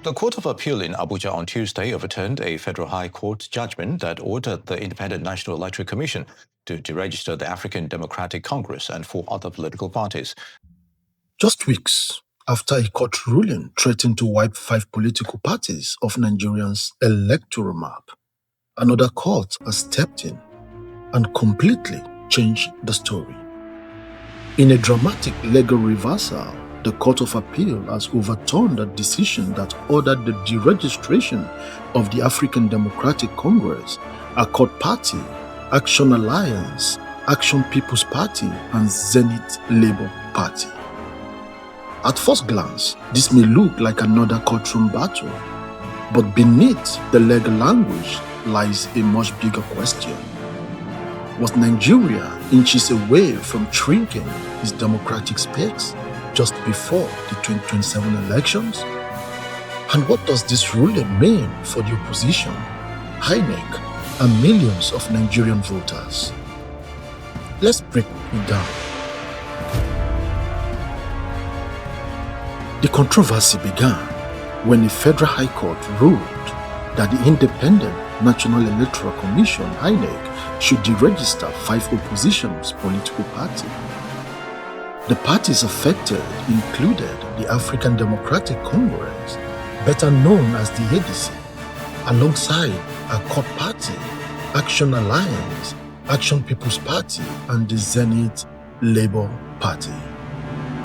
The Court of Appeal in Abuja on Tuesday overturned a federal high court judgment that ordered the Independent National Electoral Commission to deregister the African Democratic Congress and 4 other political parties. Just weeks after a court ruling threatened to wipe 5 political parties off Nigerians' electoral map, another court has stepped in and completely changed the story. In a dramatic legal reversal, the Court of Appeal has overturned a decision that ordered the deregistration of the African Democratic Congress, Accord Party, Action Alliance, Action People's Party, and Zenith Labour Party. At first glance, this may look like another courtroom battle, but beneath the legal language lies a much bigger question. Was Nigeria inches away from shrinking its democratic space just before the 2027 elections? And what does this ruling mean for the opposition, INEC, and millions of Nigerian voters? Let's break it down. The controversy began when the Federal High Court ruled that the Independent National Electoral Commission, INEC, should deregister 5 opposition's political parties. The parties affected included the African Democratic Congress, better known as the ADC, alongside Accord Party, Action Alliance, Action People's Party, and the Zenith Labour Party.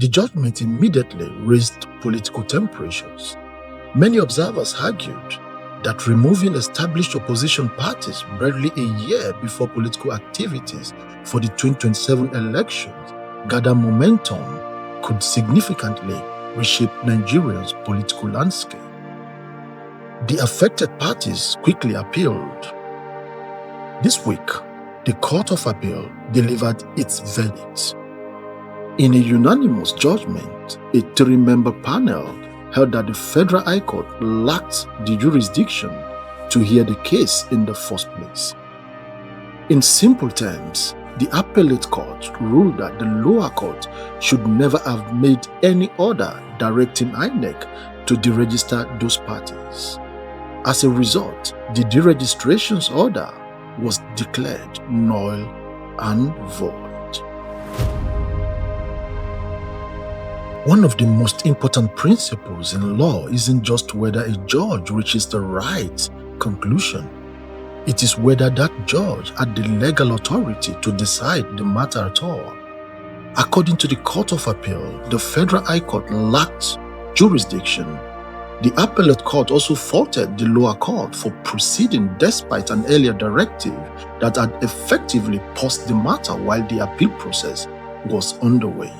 The judgment immediately raised political temperatures. Many observers argued that removing established opposition parties barely a year before political activities for the 2027 elections gather momentum could significantly reshape Nigeria's political landscape. The affected parties quickly appealed. This week, the Court of Appeal delivered its verdict. In a unanimous judgment, a 3-member panel held that the Federal High Court lacked the jurisdiction to hear the case in the first place. In simple terms, the appellate court ruled that the lower court should never have made any order directing INEC to deregister those parties. As a result, the deregistration's order was declared null and void. One of the most important principles in law isn't just whether a judge reaches the right conclusion. It is whether that judge had the legal authority to decide the matter at all. According to the Court of Appeal, the Federal High Court lacked jurisdiction. The Appellate Court also faulted the lower court for proceeding despite an earlier directive that had effectively paused the matter while the appeal process was underway.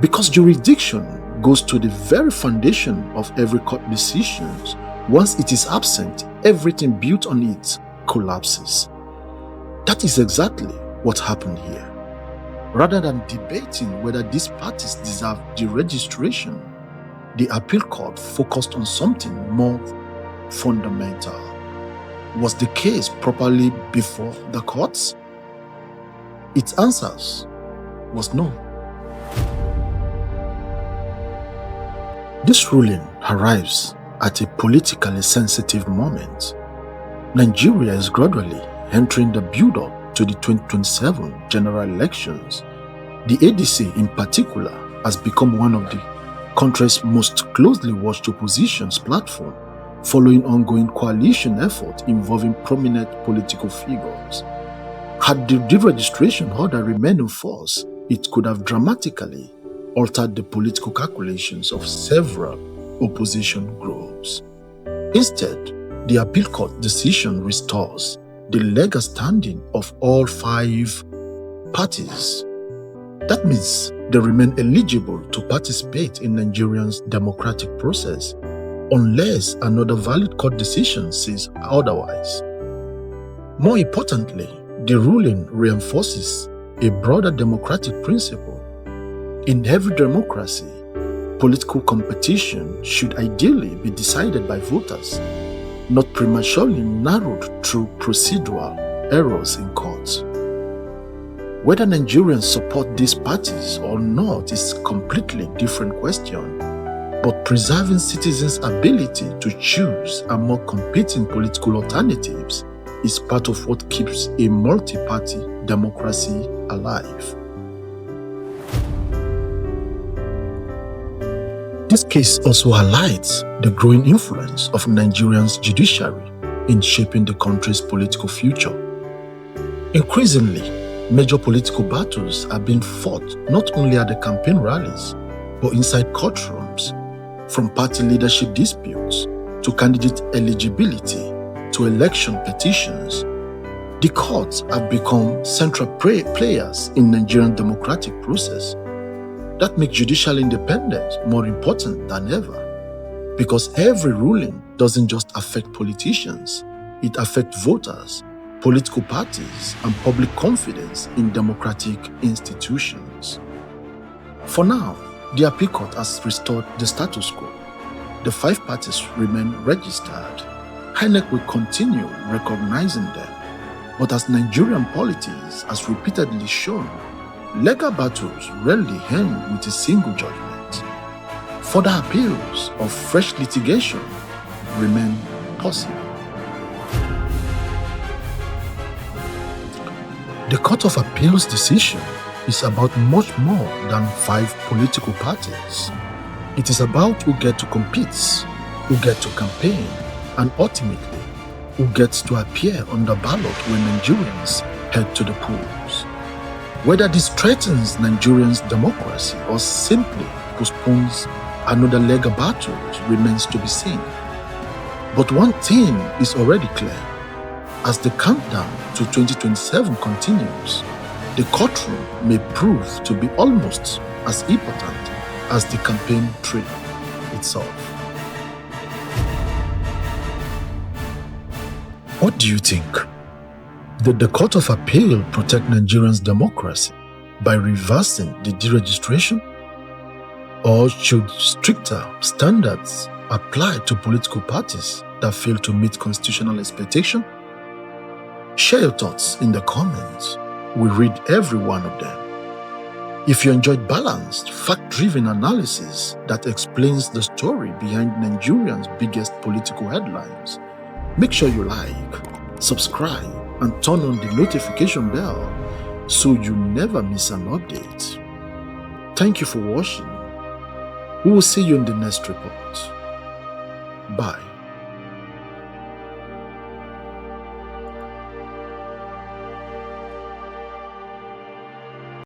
Because jurisdiction goes to the very foundation of every court decision, once it is absent, everything built on it collapses. That is exactly what happened here. Rather than debating whether these parties deserve deregistration, the appeal court focused on something more fundamental. Was the case properly before the courts? Its answers was no. This ruling arrives at a politically sensitive moment. Nigeria is gradually entering the build-up to the 2027 general elections. The ADC in particular has become one of the country's most closely watched opposition's platform, following ongoing coalition efforts involving prominent political figures. Had the deregistration order remained in force, it could have dramatically altered the political calculations of several opposition groups. Instead, the appeal court decision restores the legal standing of all 5 parties. That means they remain eligible to participate in Nigeria's democratic process unless another valid court decision says otherwise. More importantly, the ruling reinforces a broader democratic principle. In every democracy, political competition should ideally be decided by voters, not prematurely narrowed through procedural errors in courts. Whether Nigerians support these parties or not is a completely different question. but preserving citizens' ability to choose among competing political alternatives is part of what keeps a multi-party democracy alive. This case also highlights the growing influence of Nigeria's judiciary in shaping the country's political future. Increasingly, major political battles are being fought not only at the campaign rallies, but inside courtrooms, from party leadership disputes to candidate eligibility to election petitions. The courts have become central players in Nigerian democratic process. That makes judicial independence more important than ever, because every ruling doesn't just affect politicians, it affects voters, political parties, and public confidence in democratic institutions. For now, the appeal court has restored the status quo. The 5 parties remain registered. INEC will continue recognizing them. But as Nigerian politics has repeatedly shown, legal battles rarely end with a single judgment. Further appeals or fresh litigation remain possible. The Court of Appeal's decision is about much more than 5 political parties. It is about who get to compete, who get to campaign, and ultimately, who gets to appear on the ballot when Nigerians head to the polls. Whether this threatens Nigerians' democracy or simply postpones another legal battle remains to be seen. But one thing is already clear. As the countdown to 2027 continues, the courtroom may prove to be almost as important as the campaign trail itself. What do you think? Did the Court of Appeal protect Nigerians' democracy by reversing the deregistration? Or should stricter standards apply to political parties that fail to meet constitutional expectation? Share your thoughts in the comments. We read every one of them. If you enjoyed balanced, fact-driven analysis that explains the story behind Nigerians' biggest political headlines, make sure you like, subscribe, and turn on the notification bell so you never miss an update. Thank you for watching. We will see you in the next report. Bye.